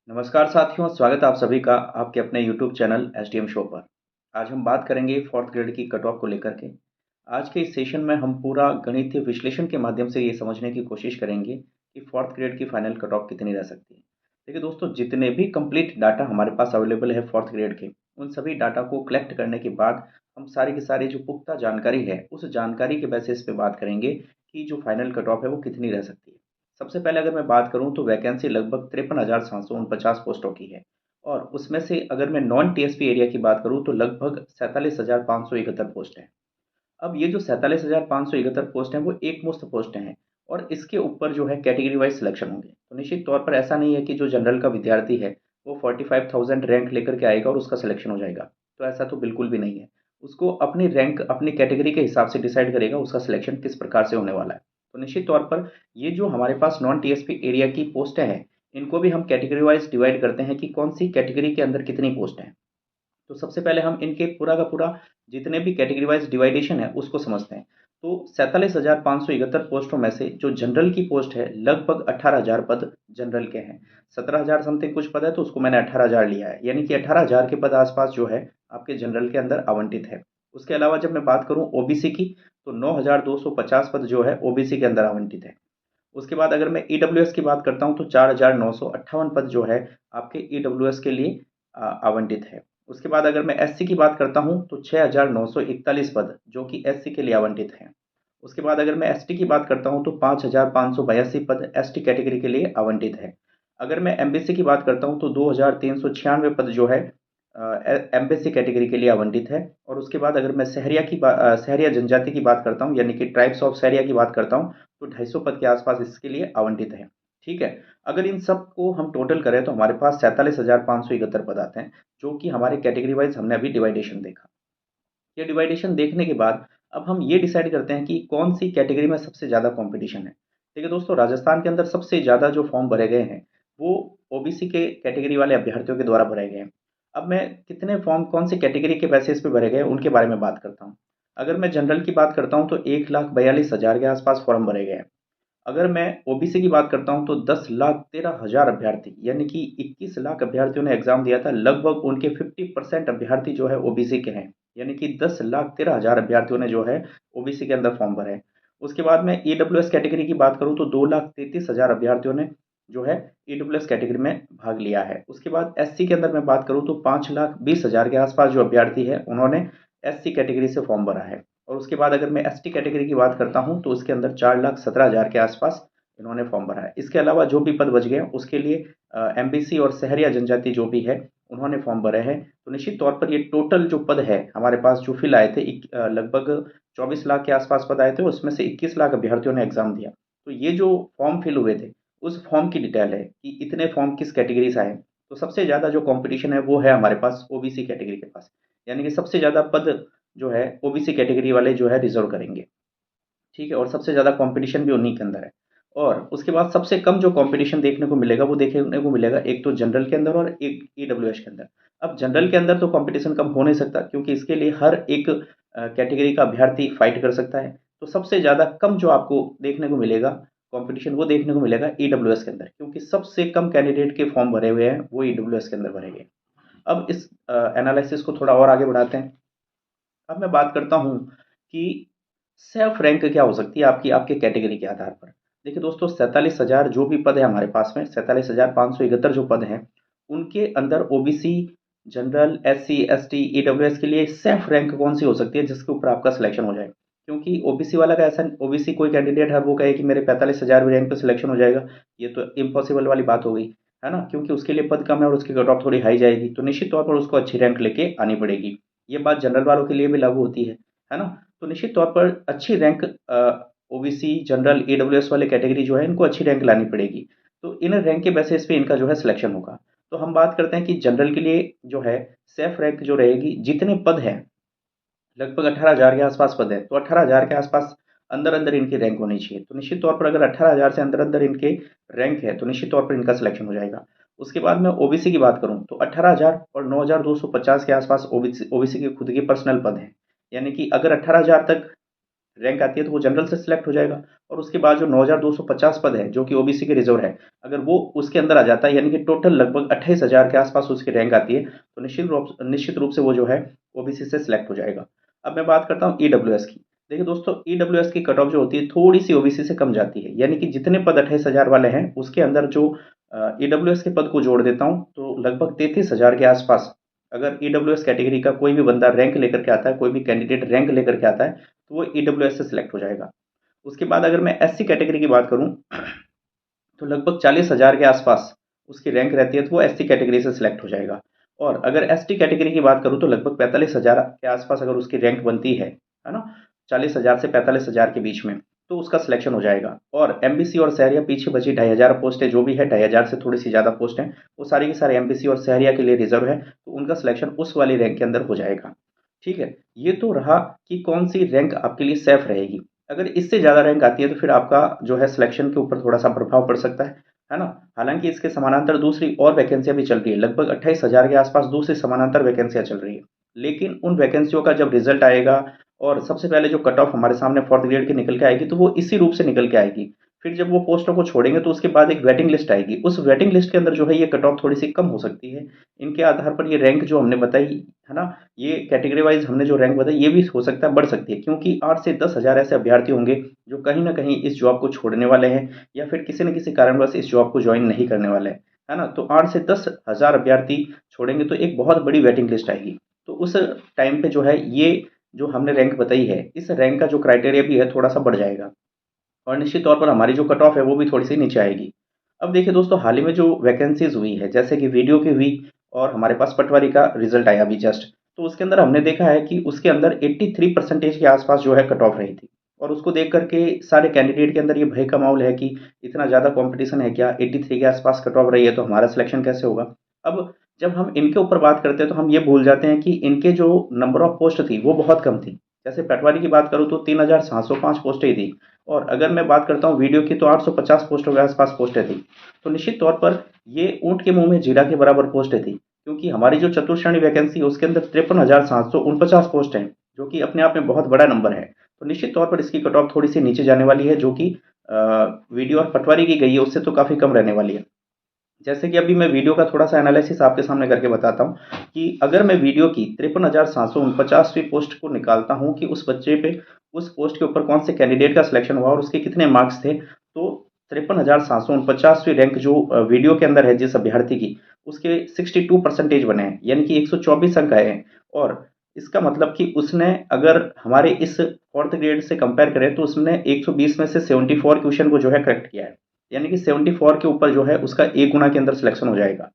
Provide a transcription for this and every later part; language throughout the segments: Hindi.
नमस्कार साथियों, स्वागत है आप सभी का आपके अपने यूट्यूब चैनल एसडीएम शो पर। आज हम बात करेंगे फोर्थ ग्रेड की कट ऑफ को लेकर के। आज के इस सेशन में हम पूरा गणितीय विश्लेषण के माध्यम से ये समझने की कोशिश करेंगे कि फोर्थ ग्रेड की फाइनल कट ऑफ कितनी रह सकती है। देखिए दोस्तों, जितने भी कंप्लीट डाटा हमारे पास अवेलेबल है फोर्थ ग्रेड के, उन सभी डाटा को कलेक्ट करने के बाद हम सारी की सारी जो पुख्ता जानकारी है, उस जानकारी के बेसिस पे बात करेंगे कि जो फाइनल कट ऑफ है वो कितनी रह सकती है। सबसे पहले अगर मैं बात करूँ तो वैकेंसी लगभग 53,749 पोस्टों की है और उसमें से अगर मैं नॉन टीएसपी एरिया की बात करूँ तो लगभग 47,571 पोस्ट हैं। अब ये जो 47,571 पोस्ट हैं वो एकमुश्त पोस्ट हैं और इसके ऊपर जो है कैटेगरी वाइज सिलेक्शन होंगे। तो निश्चित तौर पर ऐसा नहीं है कि जो जनरल का विद्यार्थी है वो 45,000 रैंक लेकर के आएगा और उसका सिलेक्शन हो जाएगा। तो ऐसा तो बिल्कुल भी नहीं है। उसको अपनी रैंक अपनी कैटेगरी के हिसाब से डिसाइड करेगा उसका सिलेक्शन किस प्रकार से होने वाला है। तो निश्चित तौर पर ये जो हमारे पास नॉन टीएसपी एरिया की पोस्टें हैं, इनको भी हम कैटेगरी वाइज डिवाइड करते हैं कि कौन सी कैटेगरी के अंदर कितनी पोस्ट हैं। तो सबसे पहले हम इनके पूरा का पूरा जितने भी कैटेगरी वाइज डिवाइडेशन है उसको समझते हैं। तो 47,571 पोस्टों में से जो जनरल की पोस्ट है लगभग 18,000 पद जनरल के हैं। 17,000 समथिंग कुछ पद है तो उसको मैंने 18,000 लिया है, यानी कि 18,000 के पद आसपास जो है आपके जनरल के अंदर आवंटित है। उसके अलावा जब मैं बात करूं ओबीसी की, तो 9,250 पद जो है ओबीसी के अंदर आवंटित है। उसके बाद अगर मैं ईडब्ल्यूएस की बात करता हूं तो 4,958 पद जो है आपके ईडब्ल्यूएस के लिए आवंटित है। उसके बाद अगर मैं एससी की बात करता हूं तो 6,941 पद जो कि एससी के लिए आवंटित हैं। उसके बाद अगर मैं एसटी की बात करता हूं तो 5,582 पद एसटी कैटेगरी के लिए आवंटित है। अगर मैं एमबीसी की बात करता हूं तो 2,396 पद जो है एमबीसी कैटेगरी के लिए आवंटित है। और उसके बाद अगर मैं सहरिया जनजाति की बात करता हूं, यानी कि ट्राइब्स ऑफ सहरिया की बात करता हूं, तो 250 पद के आसपास इसके लिए आवंटित है। ठीक है। अगर इन सब को हम टोटल करें तो हमारे पास 47,571 पद आते हैं, जो कि हमारे कैटेगरी वाइज हमने अभी डिवाइडेशन देखा। ये डिवाइडेशन देखने के बाद अब हम ये डिसाइड करते हैं कि कौन सी कैटेगरी में सबसे ज़्यादा कंपटीशन है। देखिए दोस्तों, राजस्थान के अंदर सबसे ज़्यादा जो फॉर्म भरे गए हैं वो ओबीसी के कैटेगरी वाले अभ्यर्थियों के द्वारा भरे गए हैं। अब मैं कितने फॉर्म कौन सी कैटेगरी के बेसिस पे भरे गए हैं उनके बारे में बात करता हूँ। अगर मैं जनरल की बात करता हूँ तो 1,42,000 के आसपास फॉर्म भरे गए हैं। अगर मैं ओबीसी की बात करता हूँ तो 10,13,000 अभ्यर्थी, यानी कि 21 लाख अभ्यर्थियों ने एग्जाम दिया था। लगभग उनके 50% अभ्यर्थी जो है ओबीसी के हैं, यानी कि 10,13,000 अभ्यर्थियों ने जो है ओबीसी के अंदर फॉर्म भरे हैं। उसके बाद मैं ईडब्ल्यूएस कैटेगरी की बात करूँ तो 2,33,000 अभ्यर्थियों ने जो है ईडब्ल्यूएस कैटेगरी में भाग लिया है। उसके बाद एससी के अंदर मैं बात करूँ तो 5,20,000 के आसपास जो अभ्यर्थी है उन्होंने एससी कैटेगरी से फॉर्म भरा है। और उसके बाद अगर मैं एसटी कैटेगरी की बात करता हूँ तो उसके अंदर 4,17,000 के आसपास इन्होंने फॉर्म भरा है। इसके अलावा जो भी पद बच गए उसके लिए एमबीसी और सहरिया जनजाति जो भी है उन्होंने फॉर्म भरे हैं। तो निश्चित तौर पर ये टोटल जो पद है हमारे पास जो फिल आए थे लगभग 24 लाख के आसपास पद आए थे, उसमें से 21 लाख अभ्यर्थियों ने एग्जाम दिया। तो ये जो फॉर्म फिल हुए थे उस फॉर्म की डिटेल है कि इतने फॉर्म किस कैटेगरी से आए। तो सबसे ज़्यादा जो कंपटीशन है वो है हमारे पास ओबीसी कैटेगरी के पास, यानी कि सबसे ज़्यादा पद जो है ओबीसी कैटेगरी वाले जो है रिजर्व करेंगे। ठीक है। और सबसे ज़्यादा कंपटीशन भी उन्हीं के अंदर है। और उसके बाद सबसे कम जो कंपटीशन देखने को मिलेगा वो देखने को मिलेगा एक तो जनरल के अंदर और एक ईडब्ल्यूएस के अंदर। अब जनरल के अंदर तो कंपटीशन कम हो नहीं सकता क्योंकि इसके लिए हर एक कैटेगरी का अभ्यर्थी फाइट कर सकता है। तो सबसे ज़्यादा कम जो आपको देखने को मिलेगा कंपटीशन वो देखने को मिलेगा ईडब्ल्यूएस के अंदर, क्योंकि सबसे कम कैंडिडेट के फॉर्म भरे हुए हैं वो ईडब्ल्यूएस के अंदर भरे गए। अब इस एनालिसिस को थोड़ा और आगे बढ़ाते हैं। अब मैं बात करता हूँ कि सेल्फ रैंक क्या हो सकती है आपकी आपके कैटेगरी के आधार पर। देखिए दोस्तों, 47,000 जो भी पद है हमारे पास में, 47,571 जो पद हैं उनके अंदर OBC, general, SC, ST, EWS के लिए सेल्फ रैंक कौन सी हो सकती है जिसके ऊपर आपका सिलेक्शन हो जाए। क्योंकि ओबीसी वाला का ऐसा, ओबीसी कोई कैंडिडेट है वो कहे कि मेरे 45,000 रैंक पे सिलेक्शन हो जाएगा, ये तो इम्पॉसिबल वाली बात हो गई, है ना। क्योंकि उसके लिए पद कम है और उसकी कट ऑफ थोड़ी हाई जाएगी, तो निश्चित तौर पर उसको अच्छी रैंक लेके आनी पड़ेगी। ये बात जनरल वालों के लिए भी लागू होती है ना। तो निश्चित तौर पर अच्छी रैंक ओबीसी, जनरल, ईडब्ल्यूएस वाले कैटेगरी जो है इनको अच्छी रैंक लानी पड़ेगी। तो इन रैंक के बेसिस पे इनका जो है सिलेक्शन होगा। तो हम बात करते हैं कि जनरल के लिए जो है सेफ रैंक जो रहेगी, जितने पद हैं लगभग 18,000 के आसपास पद है, तो 18,000 के आसपास अंदर अंदर इनकी रैंक होनी चाहिए। तो निश्चित तौर पर अगर 18,000 से अंदर अंदर इनके रैंक है तो निश्चित तौर पर इनका सिलेक्शन हो जाएगा। उसके बाद मैं ओबीसी की बात करूं तो 18,000 और 9,250 के आसपास ओबीसी ओबीसी के खुद के पर्सनल पद हैं। यानी कि अगर 18,000 तक रैंक आती है तो वो जनरल से सिलेक्ट हो जाएगा। और उसके बाद जो 9250 पद है जो कि ओबीसी के रिजर्व है, अगर वो उसके अंदर आ जाता है यानी कि टोटल लगभग 28,000 के आसपास उसकी रैंक आती है, तो निश्चित रूप से वो जो है ओबीसी से सिलेक्ट हो जाएगा। अब मैं बात करता हूँ ईडब्ल्यूएस की। देखिए दोस्तों, ईडब्ल्यूएस की कट ऑफ जो होती है थोड़ी सी ओबीसी से कम जाती है, यानी कि जितने पद 28,000 वाले हैं उसके अंदर जो ईडब्ल्यूएस के पद को जोड़ देता हूँ तो लगभग 33,000 के आसपास अगर ईडब्ल्यूएस कैटेगरी का कोई भी बंदा रैंक लेकर के आता है, कोई भी कैंडिडेट रैंक लेकर के आता है, तो वो ईडब्ल्यूएस से सिलेक्ट हो जाएगा। उसके बाद अगर मैं एससी कैटेगरी की बात करूं तो लगभग 40,000 के आसपास उसकी रैंक रहती है, तो वो एससी कैटेगरी से सिलेक्ट हो जाएगा। और अगर एसटी कैटेगरी की बात करूं तो लगभग 45,000 के आसपास अगर उसकी रैंक बनती है ना, 40,000 से 45,000 के बीच में, तो उसका सिलेक्शन हो जाएगा। और एमबीसी और सहरिया पीछे बची 2,500 पोस्ट है, जो भी है 2,500 से थोड़ी सी ज़्यादा पोस्ट है, वो सारी की सारी एमबीसी और सहरिया के लिए रिजर्व है, तो उनका सिलेक्शन उस वाली रैंक के अंदर हो जाएगा। ठीक है, ये तो रहा कि कौन सी रैंक आपके लिए सेफ रहेगी। अगर इससे ज़्यादा रैंक आती है तो फिर आपका जो है सिलेक्शन के ऊपर थोड़ा सा प्रभाव पड़ सकता है ना। हालांकि इसके समानांतर दूसरी और वैकेंसियां भी चल रही है, लगभग 28,000 के आसपास दूसरी समानांतर वैकेंसियां चल रही है। लेकिन उन वैकेंसियों का जब रिजल्ट आएगा और सबसे पहले जो कट ऑफ हमारे सामने फोर्थ ग्रेड की निकल के आएगी, तो वो इसी रूप से निकल के आएगी। फिर जब वो पोस्टों को छोड़ेंगे तो उसके बाद एक वेटिंग लिस्ट आएगी, उस वेटिंग लिस्ट के अंदर जो है ये कट ऑफ थोड़ी सी कम हो सकती है। इनके आधार पर ये रैंक जो हमने बताई है ना, ये कैटेगरी वाइज हमने जो रैंक बताई ये भी हो सकता है बढ़ सकती है, क्योंकि 8 से 10,000 ऐसे अभ्यर्थी होंगे जो कहीं ना कहीं इस जॉब को छोड़ने वाले हैं या फिर किसी न किसी कारणवश इस जॉब को ज्वाइन नहीं करने वाले हैं, है ना। तो 8 से 10,000 अभ्यर्थी छोड़ेंगे तो एक बहुत बड़ी वेटिंग लिस्ट आएगी। तो उस टाइम पे जो है ये जो हमने रैंक बताई है, इस रैंक का जो क्राइटेरिया भी है थोड़ा सा बढ़ जाएगा और निश्चित तौर पर हमारी जो कट ऑफ है वो भी थोड़ी सी नीचे आएगी। अब देखिए दोस्तों, हाल ही में जो वैकेंसीज हुई है जैसे कि वीडियो की हुई और हमारे पास पटवारी का रिजल्ट आया अभी जस्ट, तो उसके अंदर हमने देखा है कि उसके अंदर 83% के आसपास जो है कट ऑफ रही थी। और उसको देख करके सारे कैंडिडेट के अंदर ये भय का माहौल है कि इतना ज़्यादा कंपटीशन है क्या, 83 के आसपास कट ऑफ रही है तो हमारा सिलेक्शन कैसे होगा। अब जब हम इनके ऊपर बात करते हैं तो हम ये भूल जाते हैं कि इनके जो नंबर ऑफ पोस्ट थी वो बहुत कम थी। जैसे पटवारी की बात करूँ तो 3,705 पोस्टें ही थी, और अगर मैं बात करता हूँ वीडियो की तो 850 पोस्टों के आसपास पोस्टें थी। तो निश्चित तौर पर ये ऊँट के मुँह में जीरा के बराबर पोस्टें थी, क्योंकि हमारी जो चतुर्श्रेणी वैकेंसी है उसके अंदर 53,749 पोस्ट हैं, जो कि अपने आप में बहुत बड़ा नंबर है। तो निश्चित तौर पर इसकी कट ऑफ थोड़ी सी नीचे जाने वाली है, जो कि वीडियो और पटवारी की गई है उससे तो काफ़ी कम रहने वाली है। जैसे कि अभी मैं वीडियो का थोड़ा-सा एनालिसिस आपके सामने करके बताता हूँ कि अगर मैं वीडियो की 53,749वीं पोस्ट को निकालता हूँ कि उस बच्चे पे उस पोस्ट के ऊपर कौन से कैंडिडेट का सिलेक्शन हुआ और उसके कितने मार्क्स थे, तो 53,749वीं रैंक जो वीडियो के अंदर है जिस अभ्यर्थी की, उसके 62 परसेंटेज बने हैं, यानी कि 124 अंक आए हैं। और इसका मतलब कि उसने अगर हमारे इस 4th ग्रेड से कंपेयर करें तो उसने 120 में से 74 क्वेश्चन को जो है करेक्ट किया है। यानी कि 74 के ऊपर जो है उसका 1 गुना के अंदर सिलेक्शन हो जाएगा।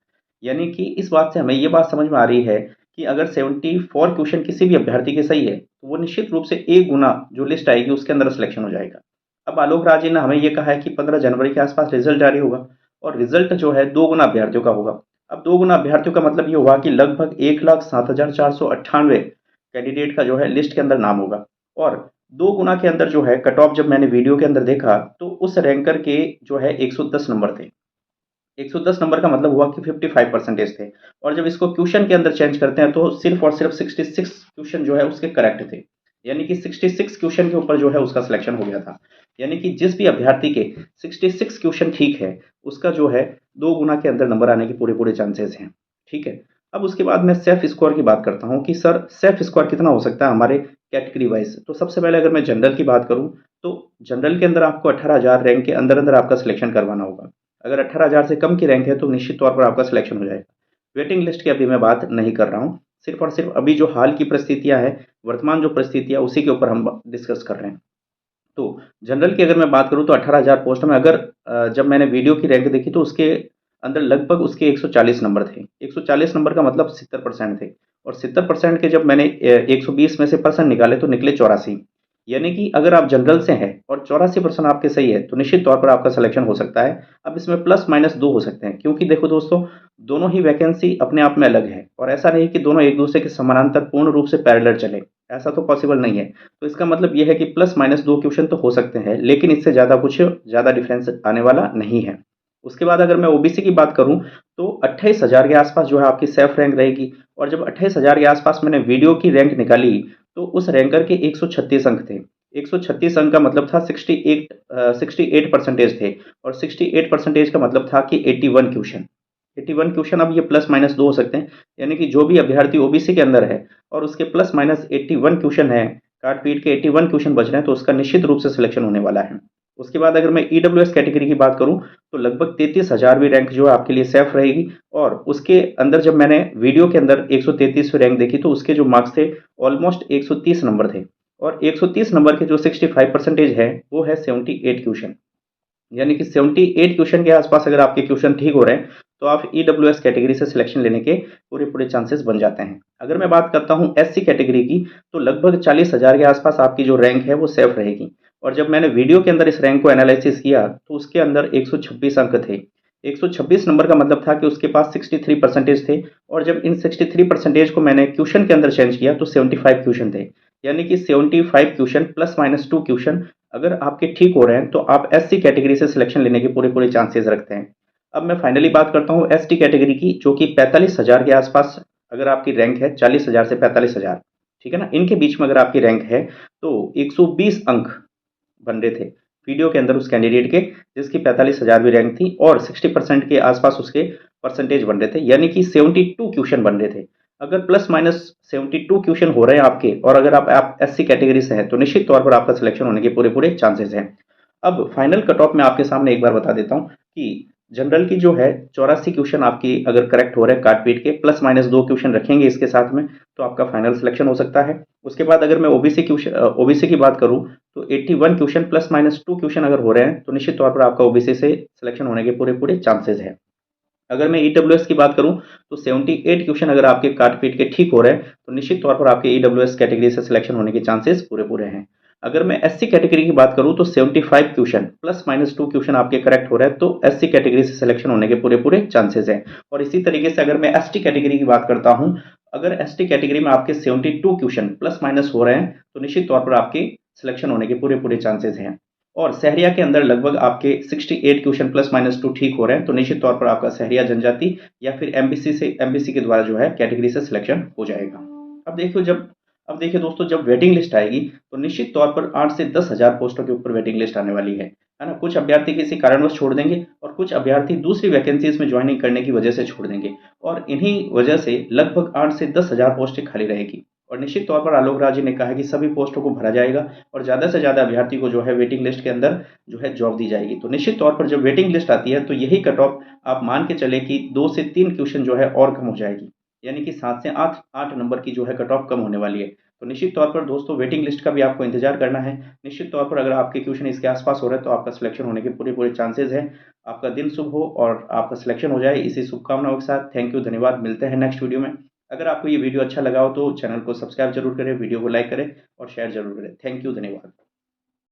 यानी कि इस बात से हमें ये बात समझ में आ रही है कि अगर 74 क्वेश्चन किसी भी अभ्यर्थी के सही है, तो वो निश्चित रूप से 1 गुना जो लिस्ट आएगी उसके अंदर सिलेक्शन हो जाएगा। अब आलोक राज जी ने हमें ये कहा है कि 15 जनवरी के आसपास रिजल्ट जारी होगा और रिजल्ट जो है 2 गुना अभ्यर्थियों का होगा। अब 2 गुना अभ्यर्थियों का मतलब ये हुआ कि लगभग 1,07,498 कैंडिडेट का जो है लिस्ट के अंदर नाम होगा। और 2 गुना के अंदर जो है कट ऑफ जब मैंने वीडियो के अंदर देखा तो उस रैंकर के जो है 110 नंबर थे। 110 नंबर का मतलब हुआ कि 55 परसेंटेज थे। और जब इसको क्वेश्चन के अंदर चेंज करते हैं तो सिर्फ और सिर्फ 66 क्वेश्चन जो है उसके करेक्ट थे। यानी कि 66 क्वेश्चन के ऊपर जो है उसका सिलेक्शन हो गया था। यानी कि जिस भी अभ्यर्थी के 66 क्वेश्चन ठीक है, उसका जो है 2 गुना के अंदर नंबर आने के पूरे-पूरे चांसेस हैं। ठीक है? अब उसके बाद मैं सेफ स्कोर की बात करता हूँ कि सर सेफ स्कोर कितना हो सकता है हमारे कैटेगरी वाइज़। तो सबसे पहले अगर मैं जनरल की बात करूँ, तो जनरल के अंदर आपको 18,000 रैंक के अंदर-अंदर आपका सिलेक्शन करवाना होगा। अगर 18,000 से कम की रैंक है तो निश्चित तौर पर आपका सिलेक्शन हो जाएगा। वेटिंग लिस्ट की अभी मैं बात नहीं कर रहा हूँ। सिर्फ़ और सिर्फ़ अभी जो हाल की परिस्थितियाँ हैं, वर्तमान जो परिस्थितियाँ उसी के ऊपर हम डिस्कस कर रहे हैं। तो जनरल की अगर मैं बात करूँ तो 18,000 पोस्ट में अगर जब मैंने वीडियो की रैंक देखी तो उसके अंदर लगभग उसके 140 नंबर थे। 140 नंबर का मतलब 70% थे, और 70% के जब मैंने 120 में से परसेंट निकाले तो निकले 84। यानी कि अगर आप जनरल से हैं और 84% आपके सही है तो निश्चित तौर पर आपका सिलेक्शन हो सकता है। अब इसमें प्लस माइनस 2 हो सकते हैं, क्योंकि देखो दोस्तों, दोनों ही वैकेंसी अपने आप में अलग है और ऐसा नहीं कि दोनों एक दूसरे के समानांतर पूर्ण रूप से पैरेलल चले, ऐसा तो पॉसिबल नहीं है। तो इसका मतलब ये है कि प्लस माइनस 2 क्वेश्चन तो हो सकते हैं, लेकिन इससे ज़्यादा डिफरेंस आने वाला नहीं है। उसके बाद अगर मैं ओबीसी की बात करूँ तो 28,000 के आसपास जो है आपकी सेफ रैंक रहेगी। और जब 28,000 के आसपास मैंने वीडियो की रैंक निकाली तो उस रैंकर के 136 अंक थे। 136 अंक का मतलब था 68% थे और 68% का मतलब था कि 81 क्वेश्चन। 81 क्वेश्चन, अब ये प्लस माइनस 2 हो सकते हैं, यानी कि जो भी अभ्यर्थी ओबीसी के अंदर है और उसके प्लस माइनस 81 क्वेश्चन है, काट पीट के 81 क्वेश्चन बच रहे हैं, तो उसका निश्चित रूप से सिलेक्शन होने वाला है। उसके बाद अगर मैं ईडब्ल्यूएस कैटेगरी की बात करूं तो लगभग 33,000वीं रैंक जो है आपके लिए सेफ रहेगी। और उसके अंदर जब मैंने वीडियो के अंदर 133वीं रैंक देखी तो उसके जो मार्क्स थे ऑलमोस्ट 130 नंबर थे, और 130 नंबर के जो 65% है वो है 78 क्वेश्चन। यानी कि 78 क्वेश्चन के आसपास अगर आपके क्वेश्चन ठीक हो रहे हैं तो आप ईडब्ल्यूएस कैटेगरी से सिलेक्शन लेने के पूरे पूरे चांसेस बन जाते हैं। अगर मैं बात करता हूं एससी कैटेगरी की तो लगभग 40,000 के आसपास आपकी जो रैंक है वो सेफ रहेगी। और जब मैंने वीडियो के अंदर इस रैंक को एनालिसिस किया तो उसके अंदर 126 अंक थे। 126 नंबर का मतलब था कि उसके पास 63% थे, और जब इन 63% को मैंने क्वेश्चन के अंदर चेंज किया तो 75 क्वेश्चन थे। यानी कि 75 क्वेश्चन प्लस माइनस 2 क्वेश्चन अगर आपके ठीक हो रहे हैं तो आप एससी कैटेगरी से सिलेक्शन लेने के पूरे पूरे चांसेस रखते हैं। अब मैं फाइनली बात करता हूँ एसटी कैटेगरी की, जो कि 45,000 के आसपास अगर आपकी रैंक है, 40,000 से 45,000, ठीक है ना, इनके बीच में अगर आपकी रैंक है तो 120 अंक बन रहे थे वीडियो के अंदर उस कैंडिडेट के जिसकी 45,000वीं रैंक थी, और 60% के आसपास उसके परसेंटेज बन रहे थे, यानी कि 72 क्वेश्चन बन रहे थे। अगर प्लस माइनस 72 क्वेश्चन हो रहे हैं आपके, और अगर आप एससी कैटेगरी से हैं तो निश्चित तौर पर आपका सिलेक्शन होने के पूरे पूरे चांसेस हैं। अब फाइनल कट ऑफ मैं आपके सामने एक बार बता देता हूँ कि जनरल की जो है 84 क्वेश्चन आपकी अगर करेक्ट हो रहे हैं काट पीट के, प्लस माइनस 2 क्वेश्चन रखेंगे इसके साथ में, तो आपका फाइनल सिलेक्शन हो सकता है। उसके बाद अगर मैं ओबीसी की बात करूं तो 81 क्वेश्चन प्लस माइनस 2 क्वेश्चन अगर हो रहे हैं तो निश्चित तौर पर आपका ओबीसी से सिलेक्शन होने के पूरे पूरे चांसेस हैं। अगर मैं ईडब्ल्यूएस की बात करूं तो 78 क्वेश्चन अगर आपके काट पीट के ठीक हो रहे हैं तो निश्चित तौर पर आपके ईडब्ल्यूएस कैटेगरी से सिलेक्शन होने के चांसेस पूरे पूरे हैं। अगर मैं एससी कैटेगरी की बात करूं तो 75 क्वेश्चन प्लस माइनस 2 क्वेश्चन आपके करेक्ट हो रहे हैं तो एससी कैटेगरी से सिलेक्शन होने के पूरे पूरे चांसेस हैं। और इसी तरीके से अगर मैं एसटी कैटेगरी की बात करता हूं, अगर एसटी कैटेगरी में आपके 72 क्वेश्चन प्लस माइनस हो रहे हैं तो निश्चित तौर पर आपके सिलेक्शन होने के पूरे पूरे चांसेस हैं। और सहरिया के अंदर लगभग आपके 68 क्वेश्चन प्लस माइनस 2 ठीक हो रहे हैं तो निश्चित तौर पर आपका सहरिया जनजाति या फिर एमबीसी के द्वारा जो है कैटेगरी से सिलेक्शन हो जाएगा। अब देखिए दोस्तों, जब वेटिंग लिस्ट आएगी तो निश्चित तौर पर 8 से 10,000 पोस्टों के ऊपर वेटिंग लिस्ट आने वाली है ना। कुछ अभ्यर्थी किसी कारणवश छोड़ देंगे और कुछ अभ्यर्थी दूसरी वैकेंसीज में ज्वाइनिंग करने की वजह से छोड़ देंगे, और इन्हीं वजह से लगभग 8 से 10,000 पोस्टें खाली रहेगी। और निश्चित तौर पर आलोक राज जी ने कहा है कि सभी पोस्टों को भरा जाएगा और ज़्यादा से ज़्यादा अभ्यर्थी को जो है वेटिंग लिस्ट के अंदर जो है जॉब दी जाएगी। तो निश्चित तौर पर जब वेटिंग लिस्ट आती है तो यही कट ऑफ आप मान के चले कि 2 से 3 क्वेश्चन जो है और कम हो जाएगी, यानी कि 7 से 8 नंबर की जो है कट ऑफ कम होने वाली है। तो निश्चित तौर पर दोस्तों वेटिंग लिस्ट का भी आपको इंतजार करना है। निश्चित तौर पर अगर आपके क्वेश्चन इसके आसपास हो रहे हैं तो आपका सिलेक्शन होने के पूरे पूरे चांसेस हैं। आपका दिन शुभ हो और आपका सिलेक्शन हो जाए, इसी शुभकामनाओं के साथ थैंक यू, धन्यवाद, मिलते हैं नेक्स्ट वीडियो में। अगर आपको ये वीडियो अच्छा लगा हो तो चैनल को सब्सक्राइब जरूर करें, वीडियो को लाइक करें और शेयर जरूर करें। थैंक यू, धन्यवाद।